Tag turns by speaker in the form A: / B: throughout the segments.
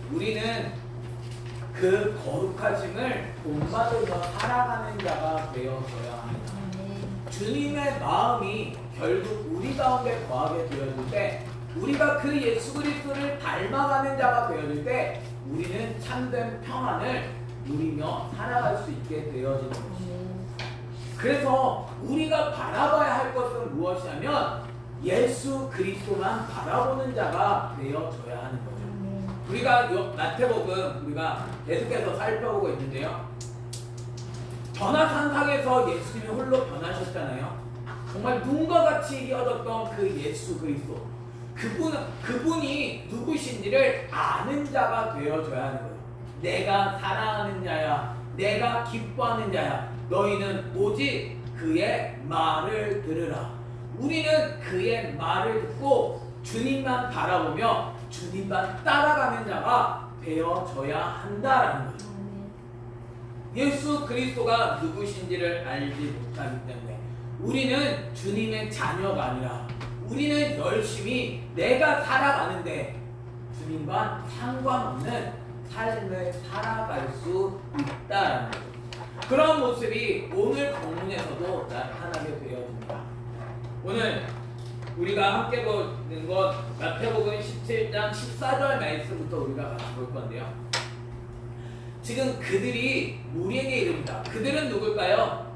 A: 우리는 그 거룩하심을 본받으며 살아가는 자가 되어져야 합니다. 주님의 마음이 결국 우리 가운데 거하게 되어질 때, 우리가 그 예수 그리스도를 닮아가는 자가 되어질 때 우리는 참된 평안을 누리며 살아갈 수 있게 되어지는 것입니다. 그래서 우리가 바라봐야 할 것은 무엇이냐면 예수 그리스도만 바라보는 자가 되어져야 하는 거죠. 우리가 마태복음 우리가 계속해서 살펴보고 있는데요, 변화산상에서 예수님이 홀로 변하셨잖아요. 정말 눈과 같이 이어졌던 그 예수 그리스도, 그분이 누구신지를 아는 자가 되어줘야 하는 거예요. 내가 사랑하는 자야, 내가 기뻐하는 자야, 너희는 오직 그의 말을 들으라. 우리는 그의 말을 듣고 주님만 바라보며 주님만 따라가는 자가 되어져야 한다라는 거죠. 예수 그리스도가 누구신지를 알지 못하기 때문에 우리는 주님의 자녀가 아니라 우리는 열심히 내가 살아가는데 주님과 상관없는 삶을 살아갈 수 있다라는 거죠. 그런 모습이 오늘 본문에서도 나타나게 되어집니다. 오늘 우리가 함께 보는 것 마태복음 17장 14절 말씀부터 우리가 같이 볼 건데요, 지금 그들이 무리에게 이릅니다. 그들은 누굴까요?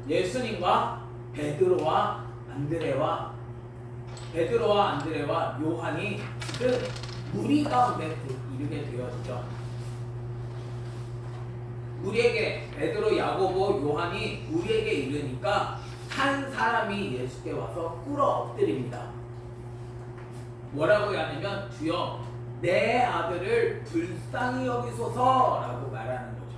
A: 예수님과 베드로와 안드레와 요한이 지금 무리 가운데 이르게 되어지죠. 무리에게, 베드로, 야고보, 요한이 무리에게 이르니까 한 사람이 예수께 와서 꿇어 엎드립니다. 뭐라고 하냐면 주여 내 아들을 불쌍히 여기소서라고 말하는 거죠.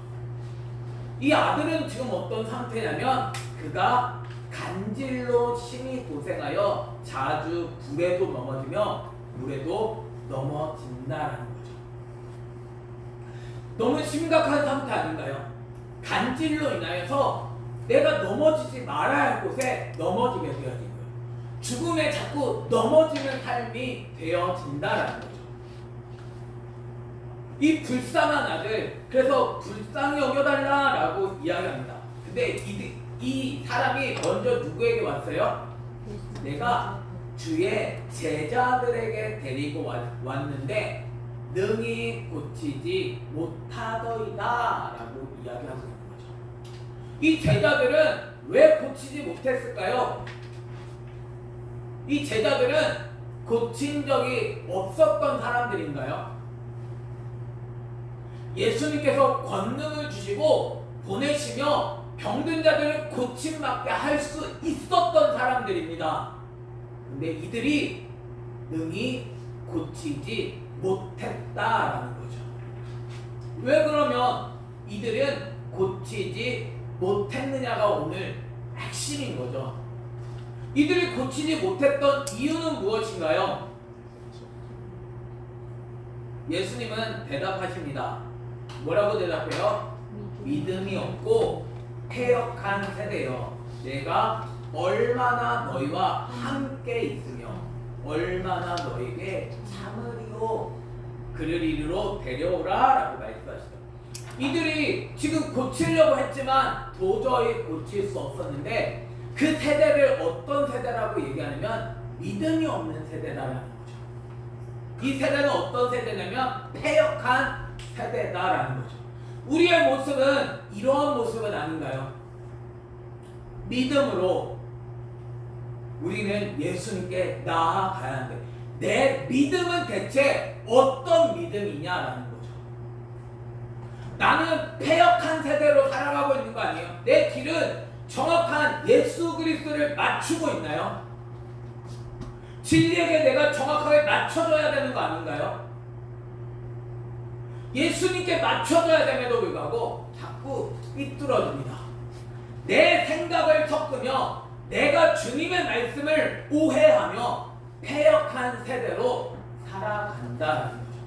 A: 이 아들은 지금 어떤 상태냐면 그가 간질로 심히 고생하여 자주 불에도 넘어지며 물에도 넘어진다라는 거죠. 너무 심각한 상태 아닌가요? 간질로 인하여서 내가 넘어지지 말아야 할 곳에 넘어지게 되어진 거예요. 죽음에 자꾸 넘어지는 삶이 되어진다라는 거죠. 이 불쌍한 아들, 그래서 불쌍히 여겨달라라고 이야기합니다. 근데 이 사람이 먼저 누구에게 왔어요? 내가 주의 제자들에게 데리고 왔는데 능히 고치지 못하더이다 라고 이야기하고 있는 거죠. 이 제자들은 왜 고치지 못했을까요? 이 제자들은 고친 적이 없었던 사람들인가요? 예수님께서 권능을 주시고 보내시며 병든 자들을 고침받게 할 수 있었던 사람들입니다. 근데 이들이 능히 고치지 못했다라는 거죠. 왜 그러면 이들은 고치지 못했느냐가 오늘 핵심인 거죠. 이들이 고치지 못했던 이유는 무엇인가요? 예수님은 대답하십니다. 뭐라고 대답해요? 믿음이 없고 패역한 세대여, 내가 얼마나 너희와 함께 있으며 얼마나 너에게 참으리요, 그를 이리로 데려오라 라고 말씀하시죠. 이들이 지금 고치려고 했지만 도저히 고칠 수 없었는데 그 세대를 어떤 세대라고 얘기하냐면 믿음이 없는 세대라는 거죠. 이 세대는 어떤 세대냐면 패역한 세대다라는 거죠. 우리의 모습은 이러한 모습은 아닌가요? 믿음으로 우리는 예수님께 나아가야 하는데 내 믿음은 대체 어떤 믿음이냐라는 거죠. 나는 패역한 세대로 살아가고 있는 거 아니에요? 내 길은 정확한 예수 그리스도를 맞추고 있나요? 진리에게 내가 정확하게 맞춰줘야 되는 거 아닌가요? 예수님께 맞춰줘야 됨에도 불구하고 자꾸 삐뚤어집니다. 내 생각을 섞으며 내가 주님의 말씀을 오해하며 패역한 세대로 살아간다는 거죠.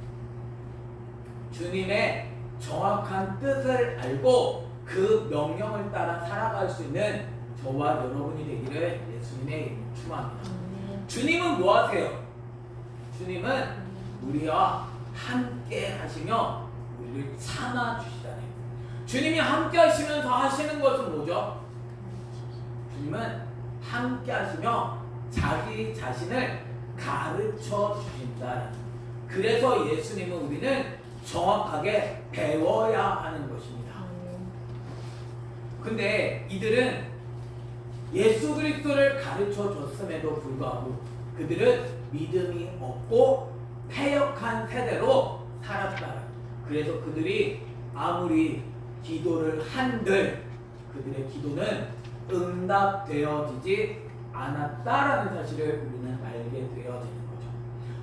A: 주님의 정확한 뜻을 알고 그 명령을 따라 살아갈 수 있는 저와 여러분이 되기를 예수님의 이름으로 축원합니다. 주님은 뭐 하세요? 주님은 우리와 함께 하시며 우리를 참아 주시잖아요. 주님이 함께 하시면서 하시는 것은 뭐죠? 주님은 함께 하시며 자기 자신을 가르쳐 주신다. 그래서 예수님은 우리는 정확하게 배워야 하는 것입니다. 근데 이들은 예수 그리스도를 가르쳐 줬음에도 불구하고 그들은 믿음이 없고 패역한 세대로 살았다. 그래서 그들이 아무리 기도를 한들 그들의 기도는 응답되어지지 않았다라는 사실을 우리는 알게 되어지는 거죠.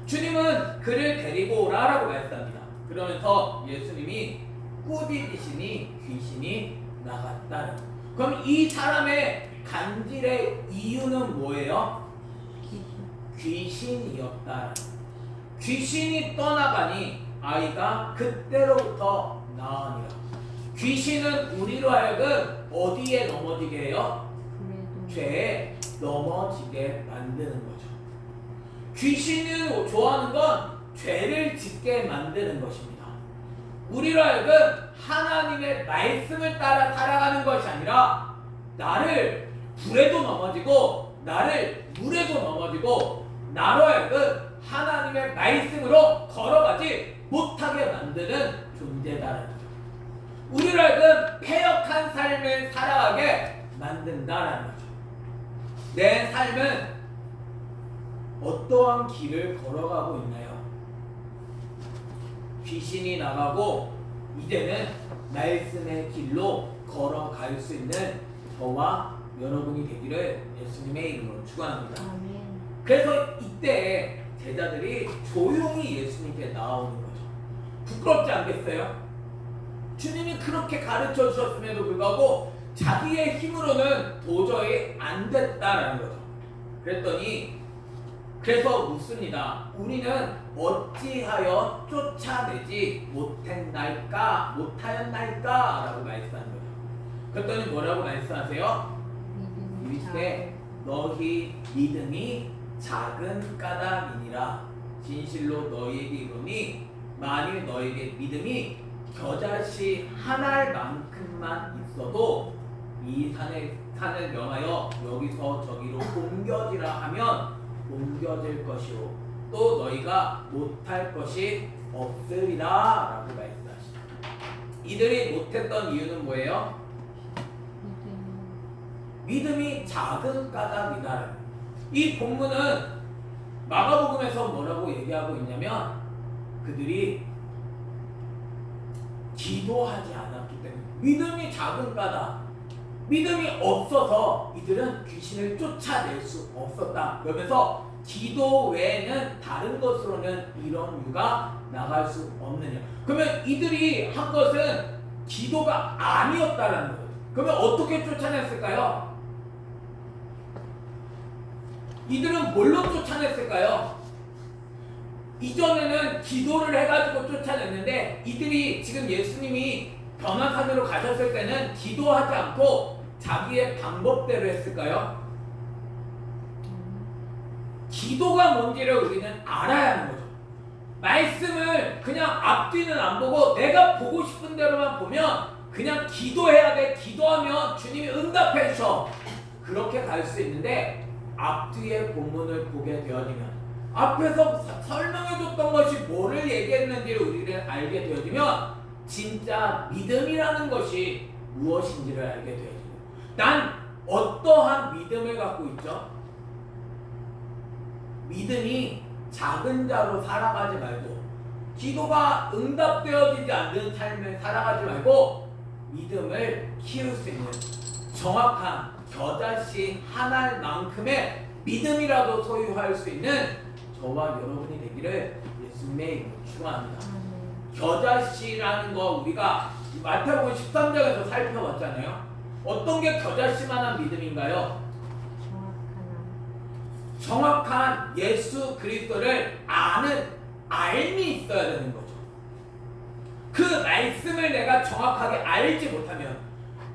A: 주님은 그를 데리고 오라라고 말씀합니다. 그러면서 예수님이 꾸짖으시니 귀신이 나갔다. 그럼 이 사람의 간질의 이유는 뭐예요? 귀신이었다. 귀신이 떠나가니 아이가 그때로부터 나으니라. 귀신은 우리로 하여금 어디에 넘어지게 해요? 죄에 넘어지게 만드는 거죠. 귀신이 좋아하는 건 죄를 짓게 만드는 것입니다. 우리로 하여금 하나님의 말씀을 따라 살아가는 것이 아니라 나를 불에도 넘어지고 나를 물에도 넘어지고 나로 하여금 하나님의 말씀으로 걸어가지 못하게 만드는 존재다라는 거죠. 우리로 하여금 패역한 삶을 살아가게 만든다라는 거죠. 내 삶은 어떠한 길을 걸어가고 있나요? 귀신이 나가고 이제는 말씀의 길로 걸어갈 수 있는 저와 여러분이 되기를 예수님의 이름으로 축원합니다. 그래서 이때 제자들이 조용히 예수님께 나오는 거죠. 부끄럽지 않겠어요? 주님이 그렇게 가르쳐 주셨음에도 불구하고 자기의 힘으로는 도저히 안 됐다라는 거죠. 그래서 묻습니다. 우리는 어찌하여 쫓아내지 못하였나이까? 라고 말씀하는 거죠. 그랬더니 뭐라고 말씀하세요? 이르시되 너희 믿음이 작은 까닭이니라. 진실로 너희에게 이르노니 만일 너희에게 믿음이 겨자씨 한 알만큼만 있어도 이 산을 명하여 여기서 저기로 옮겨지라 하면 옮겨질 것이요 또 너희가 못할 것이 없으리라 라고 말씀하시죠. 이들이 못했던 이유는 뭐예요? 믿음이 작은 까닭이다. 이 본문은 마가복음에서 뭐라고 얘기하고 있냐면 그들이 기도하지 않았기 때문에 믿음이 작은 까닭, 믿음이 없어서 이들은 귀신을 쫓아낼 수 없었다. 그러면서 기도 외에는 다른 것으로는 이런 유가 나갈 수 없느냐. 그러면 이들이 한 것은 기도가 아니었다라는 거예요. 그러면 어떻게 쫓아냈을까요? 이들은 뭘로 쫓아냈을까요? 이전에는 기도를 해가지고 쫓아냈는데 이들이 지금 예수님이 변화산으로 가셨을 때는 기도하지 않고 자기의 방법대로 했을까요? 기도가 뭔지를 우리는 알아야 하는 거죠. 말씀을 그냥 앞뒤는 안 보고 내가 보고 싶은 대로만 보면 그냥 기도해야 돼. 기도하면 주님이 응답해 주셔. 그렇게 갈 수 있는데 앞뒤의 본문을 보게 되어지면 앞에서 설명해줬던 것이 뭐를 얘기했는지를 우리를 알게 되어지면 진짜 믿음이라는 것이 무엇인지를 알게 되어집니다. 난 어떠한 믿음을 갖고 있죠? 믿음이 작은 자로 살아가지 말고 기도가 응답되어지지 않는 삶을 살아가지 말고 믿음을 키울 수 있는 정확한 겨자씨 한 알만큼의 믿음이라도 소유할 수 있는 저와 여러분이 되기를 예수님의 이름으로 축원합니다. 겨자씨라는 거 우리가 마태복음 13장에서 살펴봤잖아요. 어떤 게 겨자씨만한 믿음인가요? 정확한 예수 그리스도를 아는 알미 있어야 되는 거죠. 그 말씀을 내가 정확하게 알지 못하면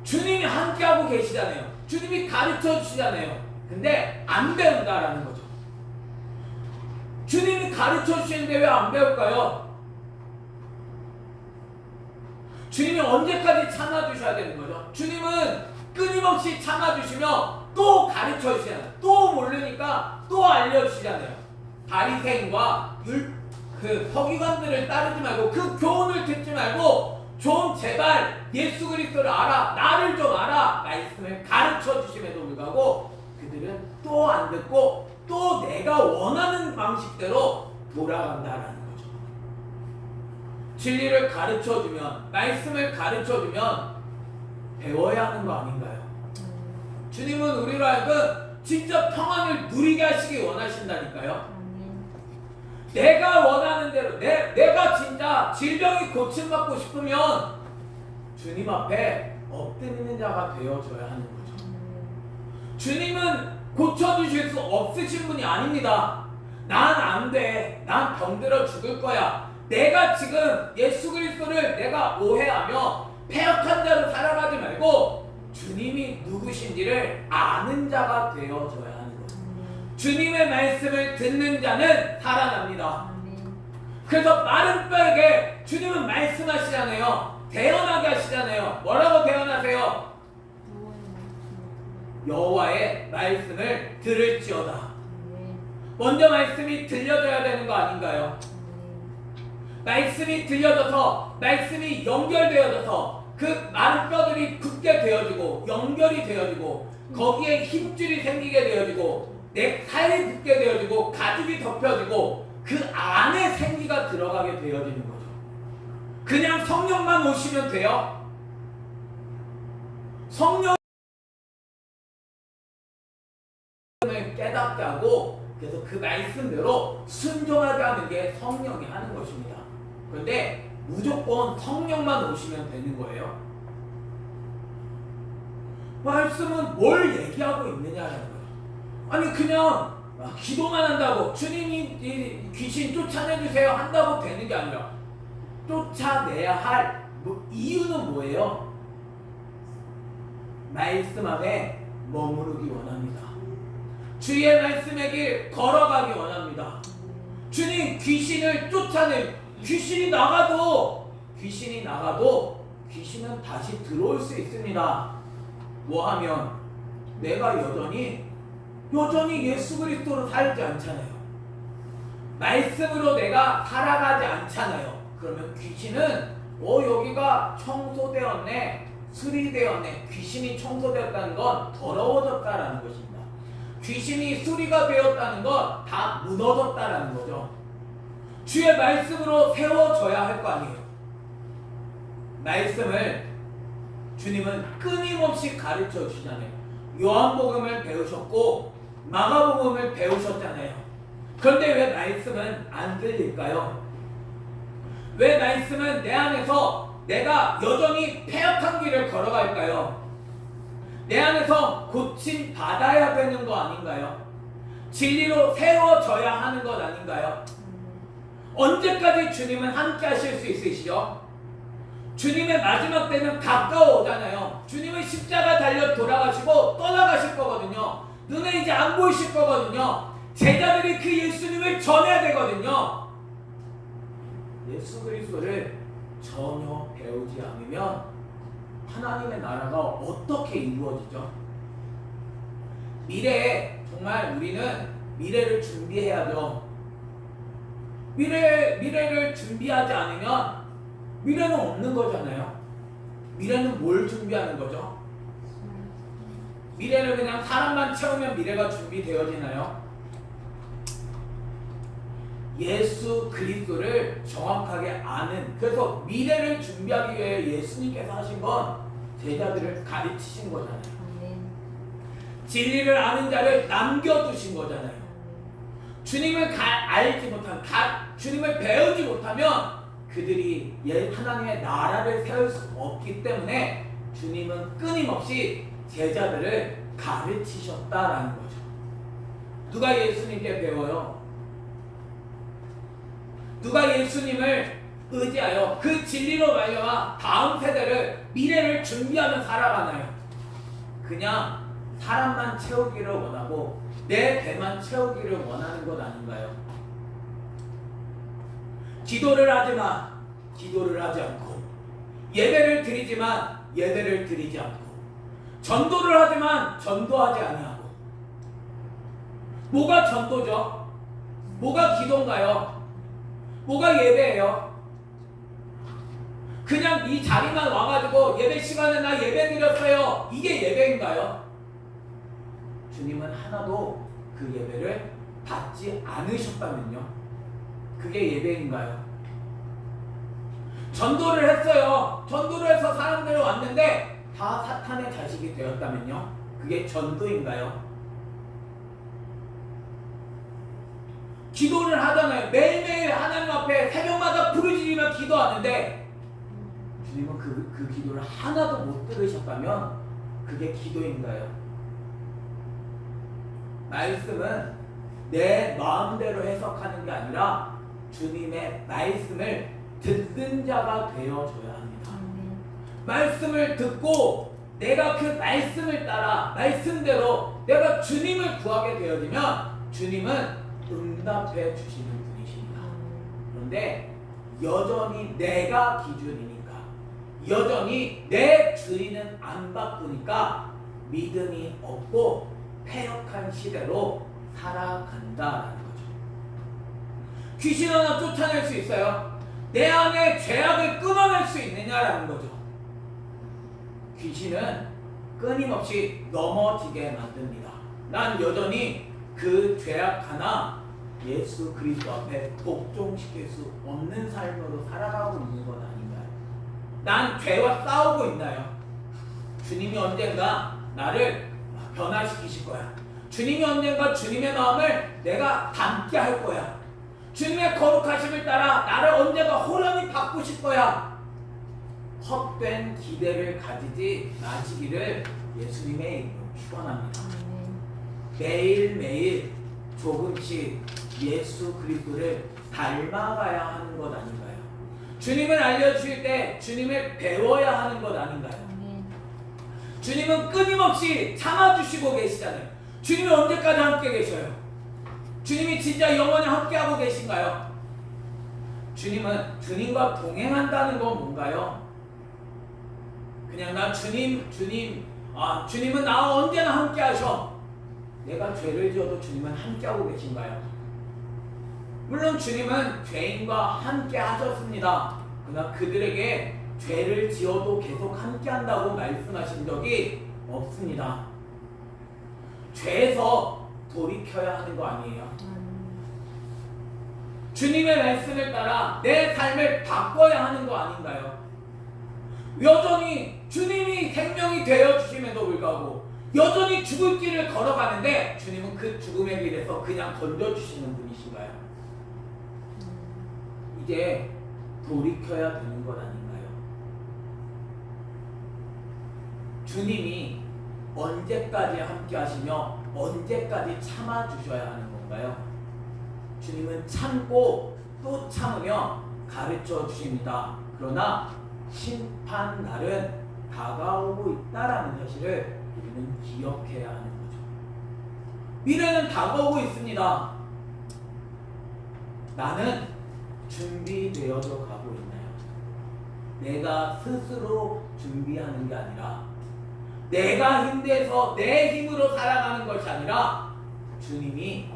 A: 주님이 함께하고 계시잖아요. 주님이 가르쳐 주시잖아요. 근데 안 배운다라는 거죠. 주님이 가르쳐 주시는데 왜 안 배울까요? 주님이 언제까지 참아주셔야 되는 거죠? 주님은 끊임없이 참아주시며 또 가르쳐 주시잖아요. 또 모르니까 또 알려주시잖아요. 바리새인과 그 서기관들을 따르지 말고 그 교훈을 듣지 말고 좀 제발 예수 그리스도를 알아, 나를 좀 알아 말씀을 가르쳐 주심에도 불구하고 그들은 또 안 듣고 또 내가 원하는 방식대로 돌아간다라는 거죠. 진리를 가르쳐 주면, 말씀을 가르쳐 주면 배워야 하는 거 아닌가요? 주님은 우리로 하여금 진짜 평안을 누리게 하시기 원하신다니까요. 내가 원하는 대로 내가 진짜 질병이 고침받고 싶으면 주님 앞에 엎드리는 자가 되어줘야 하는 거죠. 주님은 고쳐주실 수 없으신 분이 아닙니다. 난 안 돼. 난 병들어 죽을 거야. 내가 지금 예수 그리스도를 내가 오해하며 패역한 자로 살아가지 말고 주님이 누구신지를 아는 자가 되어줘야 하는 거죠. 주님의 말씀을 듣는 자는 살아납니다. 그래서 마른 뼈에게 주님은 말씀하시잖아요. 대언하게 하시잖아요. 뭐라고 대언하세요? 여호와의 말씀을 들을지어다. 먼저 말씀이 들려져야 되는 거 아닌가요? 말씀이 들려져서 말씀이 연결되어져서 그 마른 뼈들이 굳게 되어지고 연결이 되어지고 거기에 힘줄이 생기게 되어지고 내 살이 붙게 되어지고 가죽이 덮여지고 그 안에 생기가 들어가게 되어지는 거죠. 그냥 성령만 오시면 돼요? 성령을 깨닫게 하고 그래서 그 말씀대로 순종하게 하는 게 성령이 하는 것입니다. 그런데 무조건 성령만 오시면 되는 거예요. 말씀은 뭘 얘기하고 있느냐는 거예요. 아니 그냥 기도만 한다고 주님이 귀신 쫓아내주세요 한다고 되는 게 아니라 쫓아내야 할 이유는 뭐예요? 말씀 안에 머무르기 원합니다. 주의 말씀의 길 걸어가기 원합니다. 주님 귀신을 귀신이 나가도 귀신은 다시 들어올 수 있습니다. 뭐 하면 내가 여전히 예수 그리스도로 살지 않잖아요. 말씀으로 내가 살아가지 않잖아요. 그러면 귀신은 여기가 청소되었네, 수리되었네. 귀신이 청소되었다는 건 더러워졌다라는 것입니다. 귀신이 수리가 되었다는 건 다 무너졌다라는 거죠. 주의 말씀으로 세워져야 할 거 아니에요. 말씀을 주님은 끊임없이 가르쳐 주시잖아요. 요한복음을 배우셨고 마가복음을 배우셨잖아요. 그런데 왜 말씀은 안 들릴까요? 왜 말씀은 내 안에서 내가 여전히 패역한 길을 걸어갈까요? 내 안에서 고침 받아야 되는 거 아닌가요? 진리로 세워져야 하는 것 아닌가요? 언제까지 주님은 함께 하실 수 있으시죠? 주님의 마지막 때는 가까워오잖아요. 주님은 십자가 달려 돌아가시고 떠나가실 거거든요. 눈에 이제 안 보이실 거거든요. 제자들이 그 예수님을 전해야 되거든요. 예수 그리스도를 전혀 배우지 않으면 하나님의 나라가 어떻게 이루어지죠? 미래에 정말 우리는 미래를 준비해야죠. 미래를 준비하지 않으면 미래는 없는 거잖아요. 미래는 뭘 준비하는 거죠? 미래를 그냥 사람만 채우면 미래가 준비되어지나요? 예수 그리스도를 정확하게 아는, 그래서 미래를 준비하기 위해 예수님께서 하신 건 제자들을 가르치신 거잖아요. 진리를 아는 자를 남겨두신 거잖아요. 주님을 알지 못하면, 주님을 배우지 못하면 그들이 하나님의 나라를 세울 수 없기 때문에 주님은 끊임없이 제자들을 가르치셨다라는 거죠. 누가 예수님께 배워요? 누가 예수님을 의지하여 그 진리로 말미암아 다음 세대를, 미래를 준비하며 살아가나요? 그냥 사람만 채우기를 원하고 내 배만 채우기를 원하는 것 아닌가요? 기도를 하지만 기도를 하지 않고, 예배를 드리지만 예배를 드리지 않고, 전도를 하지만 전도하지 아니하고. 뭐가 전도죠? 뭐가 기도인가요? 뭐가 예배예요? 그냥 이 자리만 와가지고 예배 시간에 나 예배 드렸어요, 이게 예배인가요? 주님은 하나도 그 예배를 받지 않으셨다면요, 그게 예배인가요? 전도를 했어요. 전도를 해서 사람들이 왔는데 다 사탄의 자식이 되었다면요, 그게 전도인가요? 기도를 하잖아요. 매일매일 하나님 앞에 새벽마다 부르짖으며 기도하는데 주님은 그 기도를 하나도 못 들으셨다면 그게 기도인가요? 말씀은 내 마음대로 해석하는 게 아니라 주님의 말씀을 듣는 자가 되어줘야 합니다. 말씀을 듣고 내가 그 말씀을 따라 말씀대로 내가 주님을 구하게 되어지면 주님은 응답해 주시는 분이십니다. 그런데 여전히 내가 기준이니까, 여전히 내 주인은 안 바꾸니까 믿음이 없고 패역한 시대로 살아간다라는 거죠. 귀신 하나 쫓아낼 수 있어요? 내 안에 죄악을 끊어낼 수 있느냐라는 거죠. 귀신은 끊임없이 넘어지게 만듭니다. 난 여전히 그 죄악 하나 예수 그리스도 앞에 복종시킬 수 없는 삶으로 살아가고 있는 건 아닌가요? 난 죄와 싸우고 있나요? 주님이 언젠가 나를 변화시키실 거야. 주님이 언젠가 주님의 마음을 내가 담게 할 거야. 주님의 거룩하심을 따라 나를 언젠가 호련히 바꾸실 거야. 헛된 기대를 가지지 마시기를 예수님의 이름으로 축원합니다. 매일매일 조금씩 예수 그리스도를 닮아가야 하는 것 아닌가요? 주님을 알려주실 때 주님을 배워야 하는 것 아닌가요? 주님은 끊임없이 참아주시고 계시잖아요. 주님이 언제까지 함께 계셔요? 주님이 진짜 영원히 함께하고 계신가요? 주님은 주님과 동행한다는 건 뭔가요? 그냥 나 주님은 나와 언제나 함께 하셔. 내가 죄를 지어도 주님은 함께하고 계신가요? 물론 주님은 죄인과 함께 하셨습니다. 그러나 그들에게 죄를 지어도 계속 함께 한다고 말씀하신 적이 없습니다. 죄에서 돌이켜야 하는 거 아니에요? 주님의 말씀을 따라 내 삶을 바꿔야 하는 거 아닌가요? 여전히 주님이 생명이 되어주심에도 불구하고 여전히 죽을 길을 걸어가는데 주님은 그 죽음의 길에서 그냥 던져주시는 분이신가요? 이제 돌이켜야 되는 것 아닌가요? 주님이 언제까지 함께 하시며 언제까지 참아주셔야 하는 건가요? 주님은 참고 또 참으며 가르쳐 주십니다. 그러나 심판 날은 다가오고 있다라는 사실을 우리는 기억해야 하는 거죠. 미래는 다가오고 있습니다. 나는 준비되어져 가고 있나요? 내가 스스로 준비하는 게 아니라 내가 힘내서 내 힘으로 살아가는 것이 아니라 주님이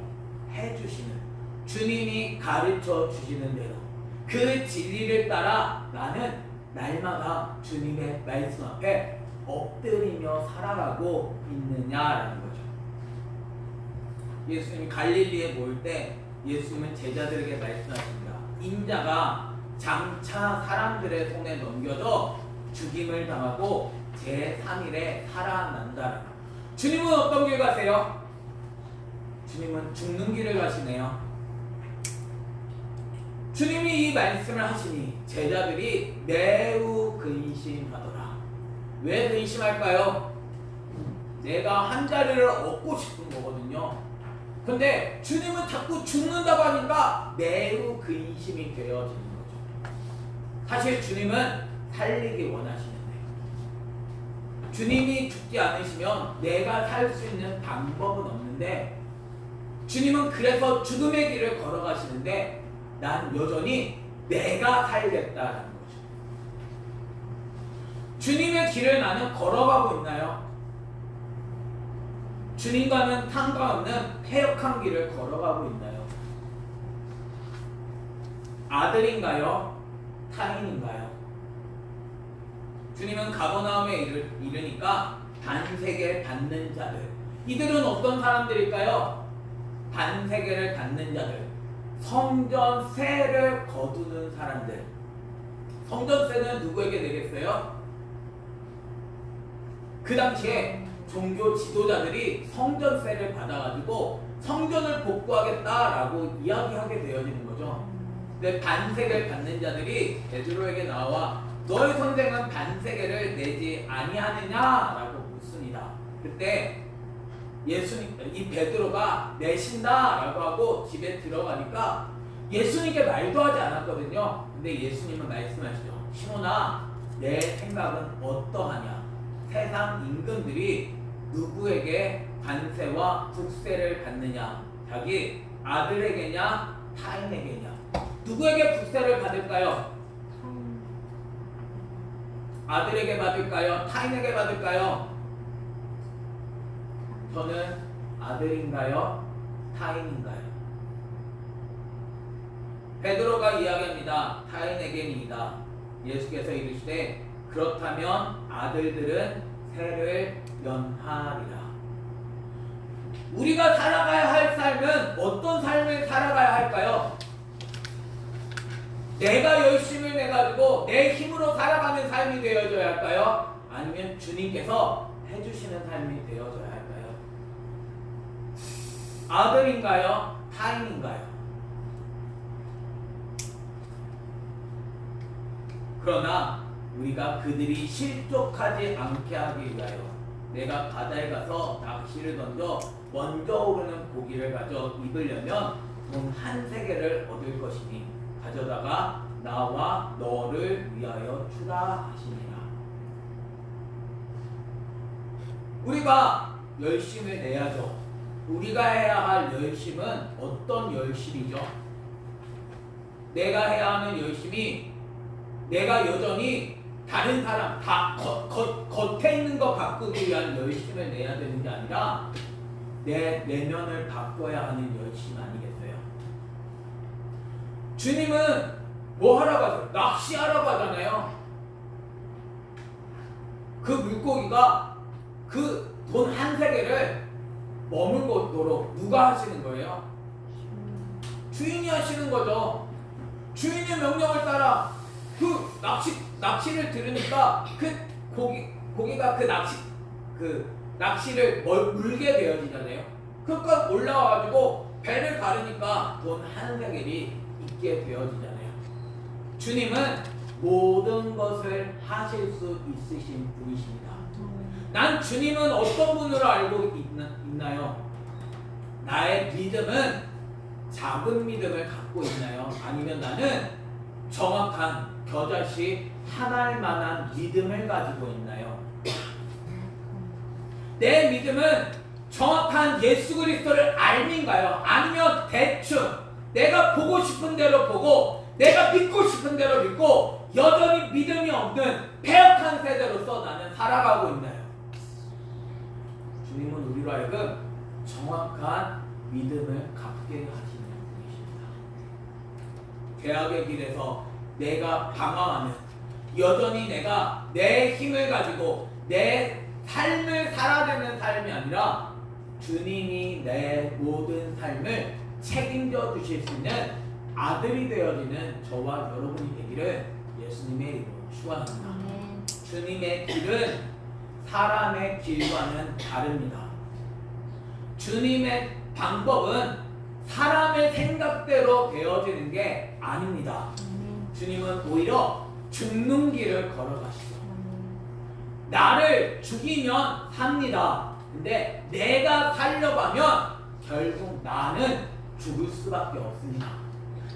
A: 해주시는, 주님이 가르쳐 주시는 대로 그 진리를 따라 나는 날마다 주님의 말씀 앞에 엎드리며 살아가고 있느냐라는 거죠. 예수님이 갈릴리에 모일 때 예수님은 제자들에게 말씀하십니다. 인자가 장차 사람들의 손에 넘겨져 죽임을 당하고 제3일에 살아난다. 주님은 어떤 길 가세요? 주님은 죽는 길을 가시네요. 주님이 이 말씀을 하시니 제자들이 매우 근심하더라. 왜 근심할까요? 내가 한 자리를 얻고 싶은 거거든요. 근데 주님은 자꾸 죽는다고 하니까 매우 근심이 되어지는 거죠. 사실 주님은 살리기 원하시는데 주님이 죽지 않으시면 내가 살 수 있는 방법은 없는데 주님은 그래서 죽음의 길을 걸어가시는데 난 여전히 내가 살겠다라는 거죠. 주님의 길을 나는 걸어가고 있나요? 주님과는 상관없는 폐역한 길을 걸어가고 있나요? 아들인가요? 타인인가요? 주님은 가버나움에 이르니까 반세계 받는 자들, 이들은 어떤 사람들일까요? 반세계를 받는 자들, 성전세를 거두는 사람들. 성전세는 누구에게 내겠어요? 그 당시에 종교 지도자들이 성전세를 받아가지고 성전을 복구하겠다라고 이야기하게 되어지는 거죠. 근데 반세계를 받는 자들이 베드로에게 나와 너의 선생은 반세계를 내지 아니하느냐라고 묻습니다. 그때 이 베드로가 내신다라고 하고 집에 들어가니까 예수님께 말도 하지 않았거든요. 근데 예수님은 말씀하시죠. 시몬아, 내 생각은 어떠하냐? 세상 임금들이 누구에게 관세와 국세를 받느냐? 자기 아들에게냐? 타인에게냐? 누구에게 국세를 받을까요? 아들에게 받을까요? 타인에게 받을까요? 저는 아들인가요? 타인인가요? 베드로가 이야기합니다. 타인에게니이다. 예수께서 이르시되 그렇다면 아들들은 세를 면하리라. 우리가 살아가야 할 삶은 어떤 삶을 살아가야 할까요? 내가 열심을 내가지고 내 힘으로 살아가는 삶이 되어져야 할까요? 아니면 주님께서 해주시는 삶이 되어져야 할까요? 아들인가요? 타인인가요? 그러나 우리가 그들이 실족하지 않게 하기 위하여 내가 바다에 가서 낚시를 던져 먼저 오르는 고기를 가져 입으려면 돈 한 세겔을 얻을 것이니 가져다가 나와 너를 위하여 주라 하시니라. 우리가 열심을 내야죠. 우리가 해야 할 열심은 어떤 열심이죠? 내가 해야 하는 열심이 내가 여전히 다른 사람 겉에 있는 거 바꾸기 위한 열심을 내야 되는 게 아니라 내 내면을 바꿔야 하는 열심 아니겠어요? 주님은 뭐 하러 가세요? 낚시하러 가잖아요. 그 물고기가 그 돈 한 세겔을 머물고도록 누가 하시는 거예요? 주인이 하시는 거죠. 주인의 명령을 따라 그 낚시를 들으니까 그 고기가 그 낚시를 물게 되어지잖아요. 그러니까 올라와가지고 배를 가르니까 돈 한 세겔이 있게 되어지잖아요. 주님은 모든 것을 하실 수 있으신 분이십니다. 난 주님은 어떤 분으로 알고 있나요? 나의 믿음은 작은 믿음을 갖고 있나요? 아니면 나는 정확한 겨자씨 하나일 만한 믿음을 가지고 있나요? 내 믿음은 정확한 예수 그리스도를 알민가요? 아니면 대충 내가 보고 싶은 대로 보고 내가 믿고 싶은 대로 믿고 여전히 믿음이 없는 패역한 세대로서 나는 살아가고 있나요? 주님은 우리로 하여금 정확한 믿음을 갖게 하시는 분이십니다. 죄악의 길에서 내가 방황하는, 여전히 내가 내 힘을 가지고 내 삶을 살아내는 삶이 아니라 주님이 내 모든 삶을 책임져 주실 수 있는 아들이 되어지는 저와 여러분이 되기를 예수님의 이름으로 축원합니다. 주님의 길은 사람의 길과는 다릅니다. 주님의 방법은 사람의 생각대로 되어지는 게 아닙니다. 주님은 오히려 죽는 길을 걸어가시죠. 나를 죽이면 삽니다. 근데 내가 살려고 하면 결국 나는 죽을 수밖에 없습니다.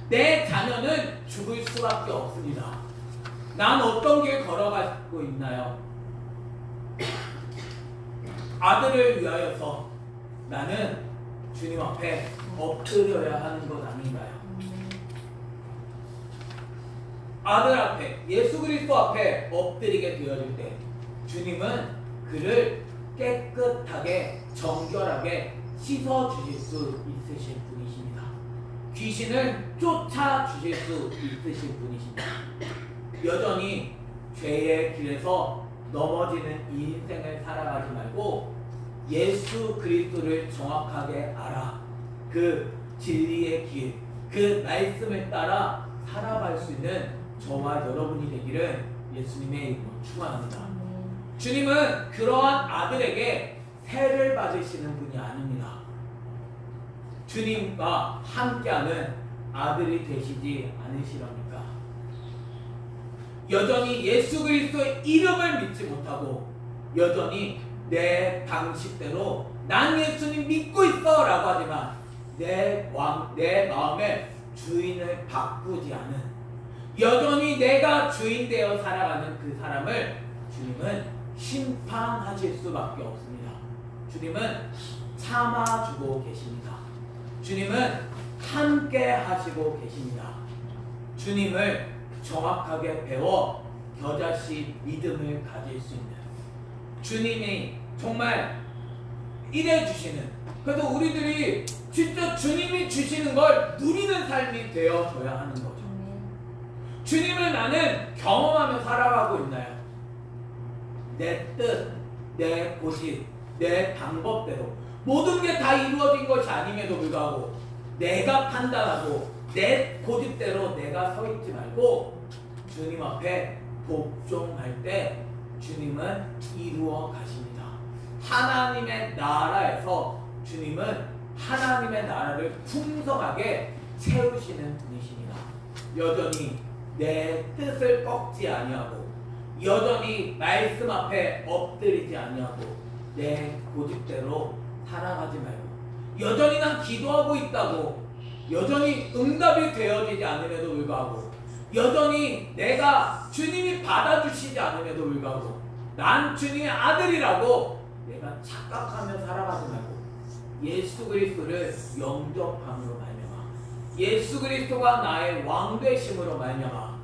A: 내 자녀는 죽을 수밖에 없습니다. 난 어떤 길 걸어가고 있나요? 아들을 위하여서 나는 주님 앞에 엎드려야 하는 것 아닌가요? 아들 앞에, 예수 그리스도 앞에 엎드리게 되어질 때 주님은 그를 깨끗하게 정결하게 씻어 주실 수 있으실 분이십니다. 귀신을 쫓아 주실 수 있으실 분이십니다. 여전히 죄의 길에서 넘어지는 이 인생을 살아가지 말고 예수 그리스도를 정확하게 알아 그 진리의 길, 그 말씀을 따라 살아갈 수 있는 저와 여러분이 되기를 예수님의 이름으로 축원합니다. 주님은 그러한 아들에게 세를 받으시는 분이 아닙니다. 주님과 함께하는 아들이 되시지 않으시렵니까? 여전히 예수 그리스도의 이름을 믿지 못하고 여전히 내 방식대로 난 예수님 믿고 있어 라고 하지만 내 마음의 주인을 바꾸지 않은 여전히 내가 주인 되어 살아가는 그 사람을 주님은 심판하실 수밖에 없습니다. 주님은 참아주고 계십니다. 주님은 함께 하시고 계십니다. 주님을 정확하게 배워 겨자씨 믿음을 가질 수 있는 주님이 정말 일해 주시는, 그래서 우리들이 진짜 주님이 주시는 걸 누리는 삶이 되어져야 하는 거죠. 주님을 나는 경험하며 살아가고 있나요? 내 뜻, 내 고집, 내 방법대로 모든 게 다 이루어진 것이 아님에도 불구하고 내가 판단하고 내 고집대로 내가 서 있지 말고 주님 앞에 복종할 때 주님은 이루어 가십니다. 하나님의 나라에서 주님은 하나님의 나라를 풍성하게 채우시는 분이십니다. 여전히 내 뜻을 꺾지 아니하고 여전히 말씀 앞에 엎드리지 아니하고 내 고집대로 살아가지 말고 여전히 난 기도하고 있다고 여전히 응답이 되어지지 않음에도 불구하고 여전히 내가 주님이 받아주시지 않음에도 불구하고 난 주님의 아들이라고 내가 착각하며 살아가지 말고 예수 그리스도를 영접함으로 말미암아 예수 그리스도가 나의 왕 되심으로 말미암아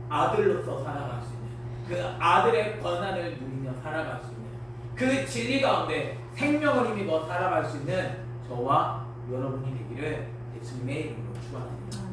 A: 아들로서 살아갈 수 있는 그 아들의 권한을 누리며 살아갈 수 있는 그 진리 가운데 생명을 힘입어 살아갈 수 있는 저와 여러분이 되기를 예수님의 이름으로 축원합니다.